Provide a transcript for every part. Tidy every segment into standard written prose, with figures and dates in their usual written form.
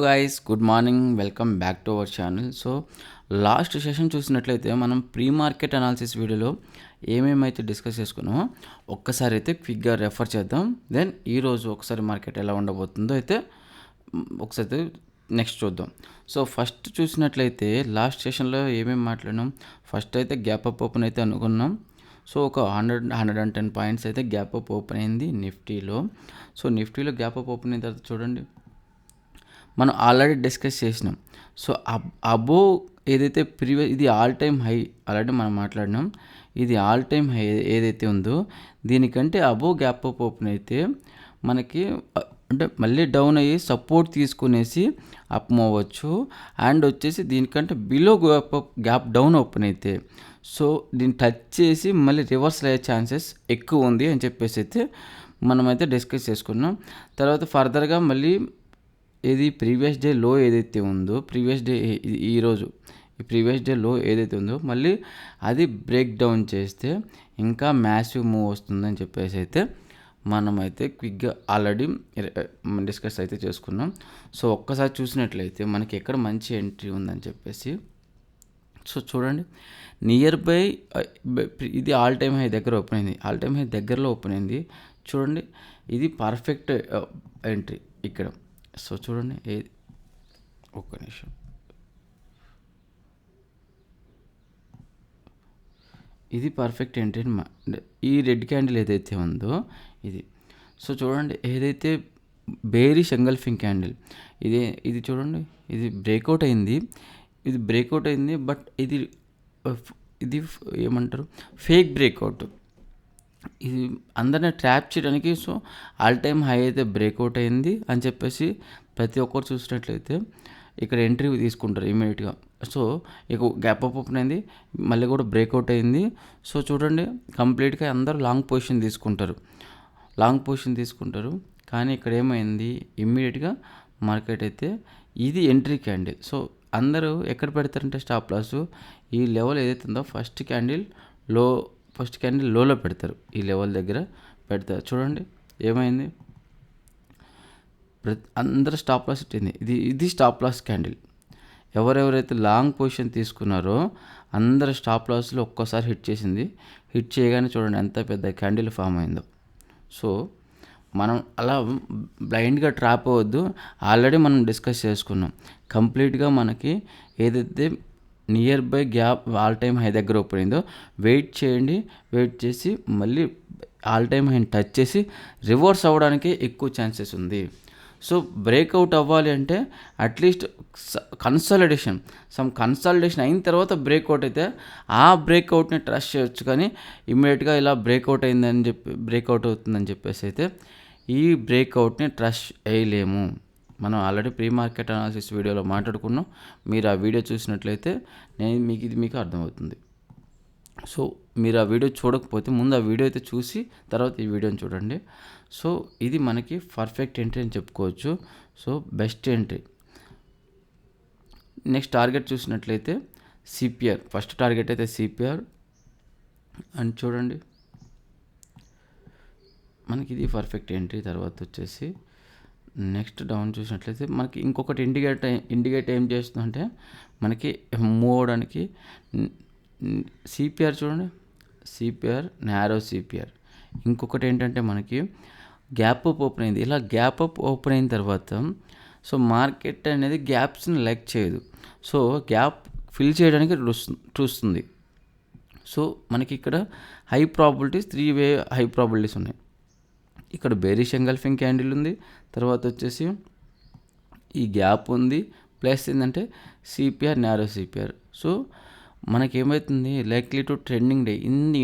Guys good morning welcome back to our channel. So last session చూసినట్లయితే మనం pre market analysis వీడియోలో ఏమేమైతే discuss చేసుకున్నామో ఒక్కసారి అయితే క్విక్గా రెఫర్ చేద్దాం. దెన్ ఈరోజు ఒకసారి మార్కెట్ ఎలా ఉండబోతుందో అయితే ఒకసారి నెక్స్ట్ చూద్దాం. సో ఫస్ట్ చూసినట్లయితే లాస్ట్ సెషన్లో ఏమేమి మాట్లాడినాం, ఫస్ట్ అయితే గ్యాప్ అప్ ఓపెన్ అయితే అనుకున్నాం. సో ఒక 110 పాయింట్స్ అయితే గ్యాప్ అప్ ఓపెన్ అయింది నిఫ్టీలో. సో నిఫ్టీలో గ్యాప్ అప్ ఓపెన్ అయిన తర్వాత చూడండి, మనం ఆల్రెడీ డిస్కస్ చేసినాం. సో అబోవ్ ఏదైతే ప్రీవియస్ ఇది ఆల్ టైమ్ హై ఆల్రెడీ మనం మాట్లాడినాం. ఇది ఆల్ టైమ్ హై ఏదైతే ఉందో దీనికంటే అబోవ్ గ్యాప్ అప్ ఓపెన్ అయితే మనకి అంటే మళ్ళీ డౌన్ అయ్యి సపోర్ట్ తీసుకునేసి అప్ అవ్వచ్చు. అండ్ వచ్చేసి దీనికంటే బిలో గ్యాప్ డౌన్ ఓపెన్ అయితే సో దీన్ని టచ్ చేసి మళ్ళీ రివర్సల్ అయ్యే ఛాన్సెస్ ఎక్కువ ఉంది అని చెప్పేసి అయితే మనమైతే డిస్కస్ చేసుకున్నాం. తర్వాత ఫర్దర్గా మళ్ళీ ఇది ప్రీవియస్ డే లో ఏదైతే ఉందో ప్రీవియస్ డే ఈరోజు ఈ ప్రీవియస్ డే లో ఏదైతే ఉందో మళ్ళీ అది బ్రేక్ డౌన్ చేస్తే ఇంకా మ్యాసివ్ మూవ్ వస్తుందని చెప్పేసి అయితే మనమైతే క్విక్గా ఆల్రెడీ డిస్కస్ అయితే చేసుకున్నాం. సో ఒక్కసారి చూసినట్లయితే మనకి ఎక్కడ మంచి ఎంట్రీ ఉందని చెప్పేసి సో చూడండి, నియర్ బై ఇది ఆల్ టైమ్ హై దగ్గర ఓపెన్ అయింది, ఆల్ టైమ్ హై దగ్గరలో ఓపెన్ అయింది. చూడండి ఇది పర్ఫెక్ట్ ఎంట్రీ ఇక్కడ. సో చూడండి ఒక్క నిమిషం, ఇది పర్ఫెక్ట్ ఎంట్రీ. ఈ రెడ్ క్యాండిల్ ఏదైతే ఉందో ఇది. సో చూడండి ఏదైతే బేరిష్ ఎంగల్ఫింగ్ క్యాండిల్ ఇది చూడండి, ఇది బ్రేక్అవుట్ అయింది, ఇది బ్రేక్అవుట్ అయింది. బట్ ఇది ఏమంటారు ఫేక్ బ్రేక్అవుట్. ఇది అందరినీ ట్రాప్ చేయడానికి. సో ఆల్ టైమ్ హై అయితే బ్రేక్అవుట్ అయింది అని చెప్పేసి ప్రతి ఒక్కరు చూసినట్లయితే ఇక్కడ ఎంట్రీ తీసుకుంటారు ఇమీడియట్గా. సో ఇక గ్యాప్ అప్ ఓపెన్ అయింది, మళ్ళీ కూడా బ్రేక్అవుట్ అయింది. సో చూడండి కంప్లీట్గా అందరూ లాంగ్ పొజిషన్ తీసుకుంటారు. కానీ ఇక్కడ ఏమైంది, ఇమ్మీడియట్గా మార్కెట్ అయితే ఇది ఎంట్రీ క్యాండిల్. సో అందరూ ఎక్కడ పెడతారంటే స్టాప్ లాస్ ఈ లెవెల్ ఏదైతే ఉందో ఫస్ట్ క్యాండిల్ లోలో పెడతారు, ఈ లెవెల్ దగ్గర పెడతారు. చూడండి ఏమైంది, అందరూ స్టాప్ లాస్ ఇట్టింది. ఇది స్టాప్ లాస్ క్యాండిల్. ఎవరెవరైతే లాంగ్ పొజిషన్ తీసుకున్నారో అందరు స్టాప్ లాస్లో ఒక్కసారి హిట్ చేయగానే చూడండి ఎంత పెద్ద క్యాండిల్ ఫామ్ అయిందో. సో మనం అలా బ్లైండ్గా ట్రాప్ అవ్వద్దు. ఆల్రెడీ మనం డిస్కస్ చేసుకున్నాం. కంప్లీట్గా మనకి ఏదైతే near by gap all time high దగ్గర ఓపెన్ అయిందో వెయిట్ చేసి మళ్ళీ ఆల్ టైమ్ హైని టచ్ చేసి రివర్స్ అవ్వడానికి ఎక్కువ ఛాన్సెస్ ఉంది. సో బ్రేక్అవుట్ అవ్వాలి అంటే అట్లీస్ట్ కన్సాలిడేషన్ అయిన తర్వాత బ్రేక్అవుట్ అయితే ఆ బ్రేక్అవుట్ని ట్రస్ట్ చేయొచ్చు. కానీ ఇమ్మీడియట్గా ఇలా బ్రేక్అవుట్ అవుతుందని చెప్పేసి అయితే ఈ బ్రేక్అవుట్ని ట్రస్ట్ వేయలేము. మనం ఆల్రెడీ ప్రీ మార్కెట్ అనాలిసిస్ వీడియోలో మాట్లాడుకున్నాం. మీరు ఆ వీడియో చూసినట్లయితే మీకు అర్థమవుతుంది. సో మీరు ఆ వీడియో చూడకపోతే ముందు ఆ వీడియో అయితే చూసి తర్వాత ఈ వీడియోని చూడండి. సో ఇది మనకి పర్ఫెక్ట్ ఎంట్రీ అని చెప్పుకోవచ్చు. So best entry. Next target చూసినట్లయితే సిపిఆర్. ఫస్ట్ టార్గెట్ అయితే సిపిఆర్ అని చూడండి, మనకి ఇది పర్ఫెక్ట్ ఎంట్రీ. తర్వాత వచ్చేసి నెక్స్ట్ డౌన్ చూసినట్లయితే మనకి ఇంకొకటి ఇండికేట్ ఏం చేస్తుందంటే మనకి మూవ్ అవడానికి సిపిఆర్ చూడండి, సిపిఆర్ నారో సిపిఆర్. ఇంకొకటి ఏంటంటే మనకి గ్యాప్ అప్ ఓపెన్ అయింది. ఇలా గ్యాప్ అప్ ఓపెన్ అయిన తర్వాత సో మార్కెట్ అనేది గ్యాప్స్ని లైక్ చేయదు. సో గ్యాప్ ఫిల్ చేయడానికి చూస్తుంది. సో మనకి ఇక్కడ హై ప్రాబిలిటీస్ 3 హై ప్రాబిలిటీస్ ఉన్నాయి. ఇక్కడ బేరిష్ ఎంగల్ఫింగ్ క్యాండిల్ ఉంది, తర్వాత వచ్చేసి ఈ గ్యాప్ ఉంది, ప్లస్ ఏంటంటే సిపిఆర్ నారో సిపిఆర్. సో మనకేమవుతుంది, likely to trending day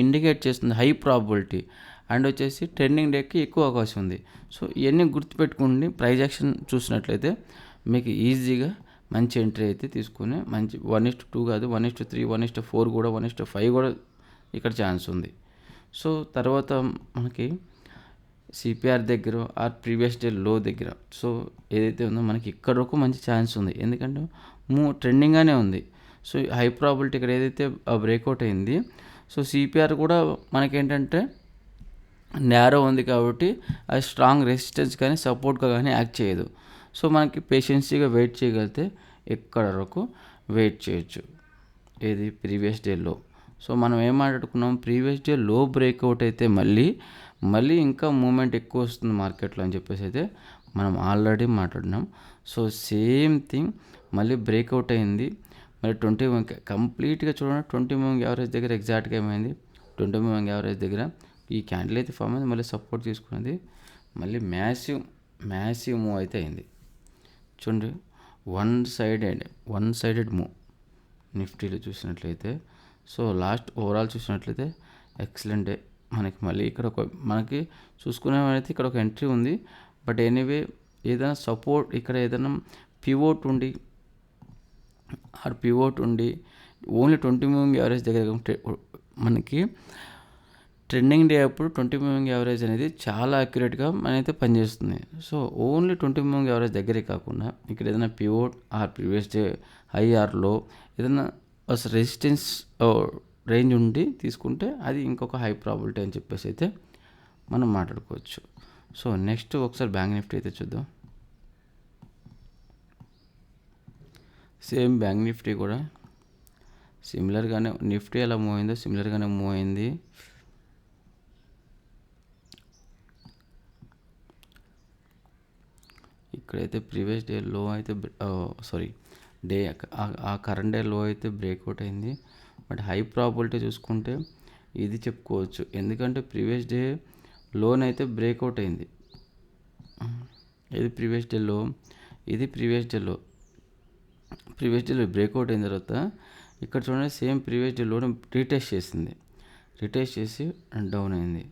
indicate చేస్తుంది హై ప్రాబిలిటీ. అండ్ వచ్చేసి ట్రెండింగ్ డేకి ఎక్కువ అవకాశం ఉంది. సో ఇవన్నీ గుర్తుపెట్టుకుని ప్రైజ్ యాక్షన్ చూసినట్లయితే మీకు ఈజీగా మంచి ఎంట్రీ అయితే తీసుకుని మంచి 1:2 కాదు 1:3 1:4 కూడా 1:5 కూడా ఇక్కడ ఛాన్స్ ఉంది. సో తర్వాత మనకి సిపిఆర్ దగ్గర ఆర్ ప్రీవియస్ డే లో దగ్గర సో ఏదైతే ఉందో మనకి ఇక్కడ వరకు మంచి ఛాన్స్ ఉంది, ఎందుకంటే ట్రెండింగ్గానే ఉంది. సో హై ప్రాబిలిటీ ఇక్కడ ఏదైతే బ్రేక్అవుట్ అయింది. సో సిపిఆర్ కూడా మనకేంటంటే నేరో ఉంది కాబట్టి అది స్ట్రాంగ్ రెసిస్టెన్స్ కానీ సపోర్ట్గా కానీ యాక్ట్ చేయదు. సో మనకి పేషెన్సీగా వెయిట్ చేయగలిగితే ఎక్కడ వరకు వెయిట్ చేయొచ్చు. ఏది ప్రీవియస్ డే లో. సో మనం ఏం మాట్లాడుకున్నాం, ప్రీవియస్ డే లో బ్రేక్అవుట్ అయితే మళ్ళీ ఇంకా మూమెంట్ ఎక్కువ వస్తుంది మార్కెట్లో అని చెప్పేసి అయితే మనం ఆల్రెడీ మాట్లాడినాం. సో సేమ్ థింగ్ మళ్ళీ బ్రేక్అవుట్ అయింది. మరి 20 కంప్లీట్గా చూడండి, 20 మూవింగ్ యావరేజ్ దగ్గర ఎగ్జాక్ట్గా ఏమైంది, 20 మూవింగ్ యావరేజ్ దగ్గర ఈ క్యాండిల్ అయితే ఫామ్ అయింది, మళ్ళీ సపోర్ట్ తీసుకున్నది, మళ్ళీ మ్యాసివ్ మూవ్ అయితే అయింది. చూడండి, వన్ సైడెడ్ మూవ్ నిఫ్టీలో చూసినట్లయితే. సో లాస్ట్ ఓవరాల్ చూసినట్లయితే ఎక్సలెంట్ డే మనకి. మళ్ళీ ఇక్కడ మనకి చూసుకునేమైతే ఇక్కడ ఒక ఎంట్రీ ఉంది. బట్ ఎనీవే ఏదైనా సపోర్ట్ ఇక్కడ ఏదైనా పివోట్ ఉండి ఓన్లీ 20 మూవింగ్ యావరేజ్ దగ్గర మనకి ట్రెండింగ్ డే అప్పుడు 20 మూవింగ్ యావరేజ్ అనేది చాలా అక్యురేట్గా మనైతే పనిచేస్తుంది. సో ఓన్లీ 20 మూవింగ్ యావరేజ్ దగ్గరే కాకుండా ఇక్కడ ఏదైనా pivot or previous day high or low ఏదైనా రెసిస్టెన్స్ రేంజ్ ఉండి తీసుకుంటే అది ఇంకొక హై ప్రాబిలిటీ అని చెప్పేసి అయితే మనం మాట్లాడుకోవచ్చు. సో నెక్స్ట్ ఒకసారి బ్యాంక్ నిఫ్టీ అయితే చూద్దాం. సేమ్ బ్యాంక్ నిఫ్టీ కూడా సిమిలర్గానే, నిఫ్టీ ఎలా మూవ్ అయిందో సిమిలర్గానే మూవ్ అయింది. ఇక్కడైతే ప్రీవియస్ డే లో అయితే డే ఆ కరెంట్ డే లో అయితే బ్రేక్అవుట్ అయింది. బట్ హై ప్రాబిలిటీ చూసుకుంటే ఇది చెప్పుకోవచ్చు, ఎందుకంటే ప్రీవియస్ డే లోనైతే బ్రేక్అవుట్ అయింది. ఇది ప్రీవియస్ డేలో బ్రేక్అవుట్ అయిన తర్వాత ఇక్కడ చూడండి, సేమ్ ప్రీవియస్ డే లోనే రీటెస్ట్ చేసి డౌన్ అయింది.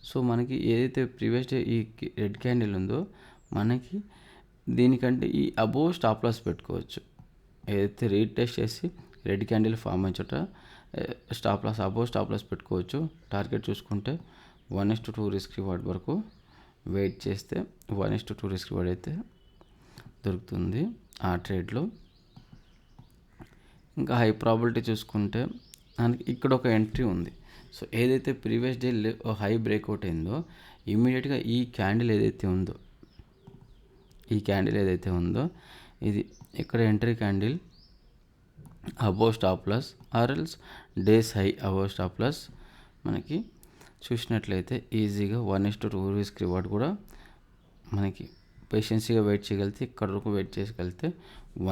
సో మనకి ఏదైతే ప్రీవియస్ డే ఈ రెడ్ క్యాండిల్ ఉందో మనకి దీనికంటే ఈ అబోవ్ స్టాప్ లాస్ పెట్టుకోవచ్చు. ఏదైతే రీటెస్ట్ చేసి రెడ్ క్యాండిల్ ఫామ్ అయిన చోట అబోవ్ స్టాప్ లాస్ పెట్టుకోవచ్చు. టార్గెట్ చూసుకుంటే 1:2 రిస్క్ రివార్డ్ వరకు వెయిట్ చేస్తే 1:2 రిస్క్ రివార్డ్ అయితే దొరుకుతుంది ఆ ట్రేడ్లో. ఇంకా హై ప్రాబిలిటీ చూసుకుంటే మనకి ఇక్కడ ఒక ఎంట్రీ ఉంది. సో ఏదైతే ప్రీవియస్ డే హై బ్రేక్అవుట్ అయిందో ఇమీడియట్గా ఈ క్యాండిల్ ఏదైతే ఉందో ఇది ఇక్కడ entry candle above stop loss ఆర్ఎల్స్ days high above stop loss మనకి చూసినట్లయితే ఈజీగా 1:2 రిస్క్ రివార్డ్ కూడా మనకి పేషెన్సీగా వెయిట్ చేయగలిగితే ఇక్కడ వరకు వెయిట్ చేయగలిగితే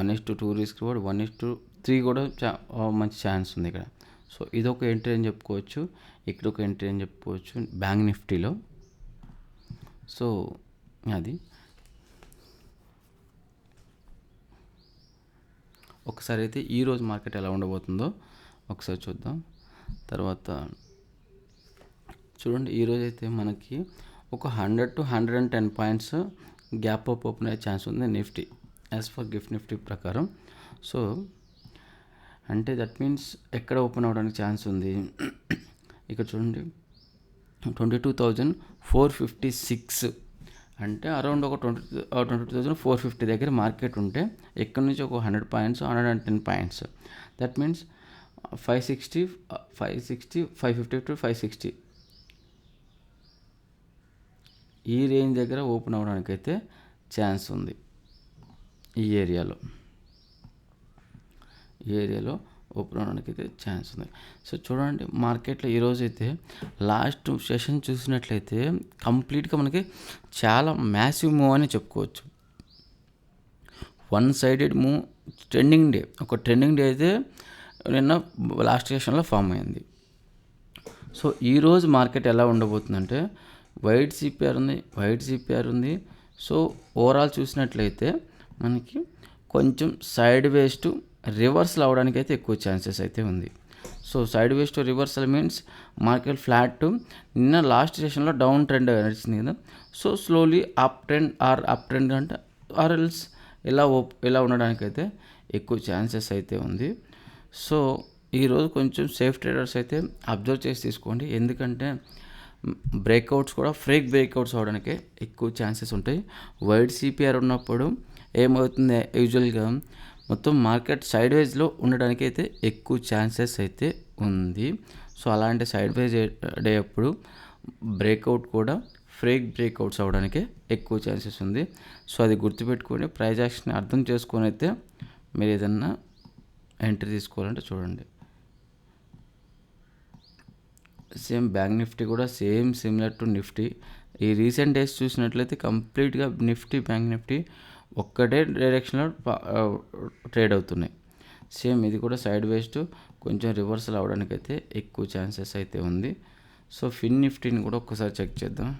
1:2 రిస్క్ రివార్డ్ 1:3 కూడా మంచి ఛాన్స్ ఉంది ఇక్కడ. సో ఇదొక ఎంట్రీ అని చెప్పుకోవచ్చు, ఇక్కడ ఒక ఎంట్రీ అని చెప్పుకోవచ్చు బ్యాంక్ నిఫ్టీలో. సో అది ఒకసారి అయితే ఈరోజు మార్కెట్ ఎలా ఉండబోతుందో ఒకసారి చూద్దాం. తర్వాత చూడండి, ఈరోజు అయితే మనకి ఒక 100 to 110 points gap up open అయ్యే ఛాన్స్ ఉంది Nifty as for gift Nifty ప్రకారం. సో అంటే దట్ మీన్స్ ఎక్కడ ఓపెన్ అవ్వడానికి ఛాన్స్ ఉంది, ఇక్కడ చూడండి 22,456 అంటే అరౌండ్ ఒక 22,450 దగ్గర మార్కెట్ ఉంటే ఇక్కడ నుంచి ఒక 100 points 110 points that means 550 to 560 ఈ రేంజ్ దగ్గర ఓపెన్ అవ్వడానికి అయితే ఛాన్స్ ఉంది. ఈ ఏరియాలో ఓపెన్ అవ్వడానికి అయితే ఛాన్స్ ఉంది. సో చూడండి, మార్కెట్లో ఈరోజు అయితే లాస్ట్ సెషన్ చూసినట్లయితే కంప్లీట్గా మనకి చాలా మ్యాసివ్ మూవ్ అని చెప్పుకోవచ్చు. One sided move trending day అయితే నిన్న లాస్ట్ సెషన్లో ఫామ్ అయింది. సో ఈరోజు మార్కెట్ ఎలా ఉండబోతుందంటే వైట్ సిపిఆర్ ఉంది. సో ఓవరాల్ చూసినట్లయితే మనకి కొంచెం సైడ్ వేస్ టు రివర్సల్ అవ్వడానికి అయితే ఎక్కువ ఛాన్సెస్ అయితే ఉంది. So side ways to reversal means market flat నిన్న లాస్ట్ సెషన్లో డౌన్ ట్రెండ్ నడిచింది కదా. సో స్లోలీ అప్ ట్రెండ్ అంటే ఆర్ఎల్స్ ఇలా ఉండడానికైతే ఎక్కువ ఛాన్సెస్ అయితే ఉంది. సో ఈరోజు కొంచెం సేఫ్ ట్రేడర్స్ అయితే అబ్జర్వ్ చేసి తీసుకోండి, ఎందుకంటే బ్రేక్అవుట్స్ కూడా ఫేక్ బ్రేక్అవుట్స్ అవడానికి ఎక్కువ ఛాన్సెస్ ఉంటాయి. వైడ్ సిపిఆర్ ఉన్నప్పుడు ఏమవుతుంది, యూజువల్గా మొత్తం మార్కెట్ సైడ్ వేస్లో ఉండడానికి అయితే ఎక్కువ ఛాన్సెస్ అయితే ఉంది. సో అలాంటి సైడ్ వేస్ డే అప్పుడు బ్రేక్అవుట్ కూడా బ్రేక్అవుట్స్ అవ్వడానికి ఎక్కువ ఛాన్సెస్ ఉంది. సో అది గుర్తుపెట్టుకొని ప్రైస్ యాక్షన్ అర్థం చేసుకొని అయితే మీరు ఏదన్నా ఎంట్రీ తీసుకోవాలంటే చూడండి. సేమ్ బ్యాంక్ నిఫ్టీ కూడా సేమ్ సిమిలర్ టు నిఫ్టీ. ఈ రీసెంట్ డేస్ చూసినట్లయితే కంప్లీట్గా నిఫ్టీ బ్యాంక్ నిఫ్టీ ఒక్కటే డైరెక్షన్లో ట్రేడ్ అవుతున్నాయి. సేమ్ ఇది కూడా సైడ్ వేస్ట్ కొంచెం రివర్సల్ అవ్వడానికి అయితే ఎక్కువ ఛాన్సెస్ అయితే ఉంది. సో ఫిన్ నిఫ్టీని కూడా ఒక్కసారి చెక్ చేద్దాం.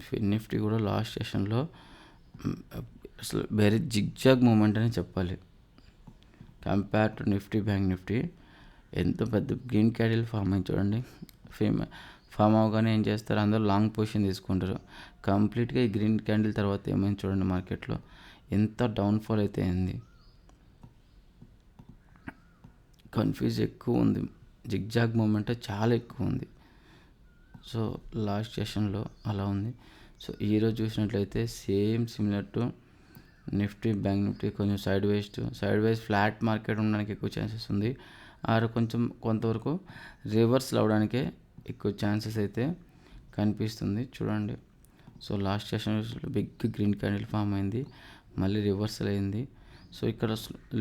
ఫిన్ నిఫ్టీ కూడా లాస్ట్ సెషన్లో అసలు వెరీ జిగ్జాగ్ మూమెంట్ అని చెప్పాలి. Compare to Nifty bank Nifty ఎంత పెద్ద గ్రీన్ క్యాండిల్ ఫామ్ అయింది చూడండి. ఫామ్ అవగానే ఏం చేస్తారు, అందరూ లాంగ్ పొజిషన్ తీసుకుంటారు. కంప్లీట్గా ఈ గ్రీన్ క్యాండిల్ తర్వాత ఏమైంది చూడండి, మార్కెట్లో ఎంత డౌన్ఫాల్ అయితే అయింది. కన్ఫ్యూజ్ ఎక్కువ ఉంది, జిగ్జాగ్ మూమెంట్ చాలా ఎక్కువ ఉంది. సో లాస్ట్ సెషన్లో అలా ఉంది. సో ఈరోజు చూసినట్లయితే same similar to Nifty bank Nifty కొంచెం సైడ్ వైజ్ ఫ్లాట్ మార్కెట్ ఉండడానికి ఎక్కువ ఛాన్సెస్ ఉంది. ఆరు కొంతవరకు రివర్సల్ అవడానికే ఎక్కువ ఛాన్సెస్ అయితే కనిపిస్తుంది చూడండి. So last session big green candle form అయింది, మళ్ళీ రివర్సల్ అయింది. సో ఇక్కడ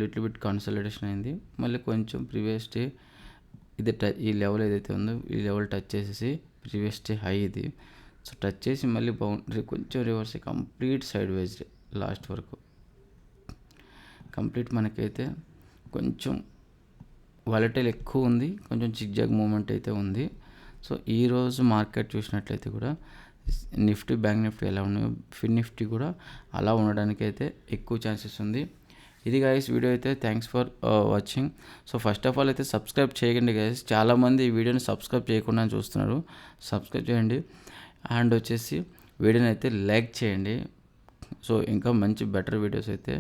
లిటిల్ బిట్ కన్సల్టేషన్ అయింది, మళ్ళీ కొంచెం ప్రీవియస్ డే ఇది ఈ లెవెల్ ఏదైతే ఉందో ఈ లెవెల్ టచ్ చేసేసి ప్రీవియస్ డే హై ఇది. సో టచ్ చేసి మళ్ళీ బౌండరీ కొంచెం reverse complete side wise last వరకు కంప్లీట్. మనకైతే కొంచెం వాలటైల్ ఎక్కువ ఉంది, కొంచెం జిగ్జాగ్ మూమెంట్ అయితే ఉంది. సో ఈరోజు మార్కెట్ చూసినట్లయితే కూడా నిఫ్టీ బ్యాంక్ నిఫ్టీ ఎలా ఉన్నాయో ఫిన్ నిఫ్టీ కూడా అలా ఉండడానికి అయితే ఎక్కువ ఛాన్సెస్ ఉంది. ఇది గైస్ వీడియో అయితే. Thanks for watching. So first of all అయితే సబ్స్క్రైబ్ చేయకండి గైస్, చాలామంది ఈ వీడియోని సబ్స్క్రైబ్ చేయకుండా చూస్తున్నారు. సబ్స్క్రైబ్ చేయండి అండ్ వచ్చేసి వీడియోని అయితే లైక్ చేయండి. సో ఇంకా మంచి బెటర్ వీడియోస్ అయితే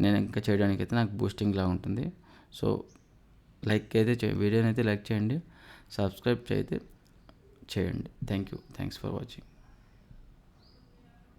నేను ఇంకా చేయడానికి అయితే నాకు బూస్టింగ్లా ఉంటుంది. సో లైక్ అయితే వీడియోని అయితే లైక్ చేయండి, సబ్స్క్రైబ్ అయితే చేయండి. Thanks for watching.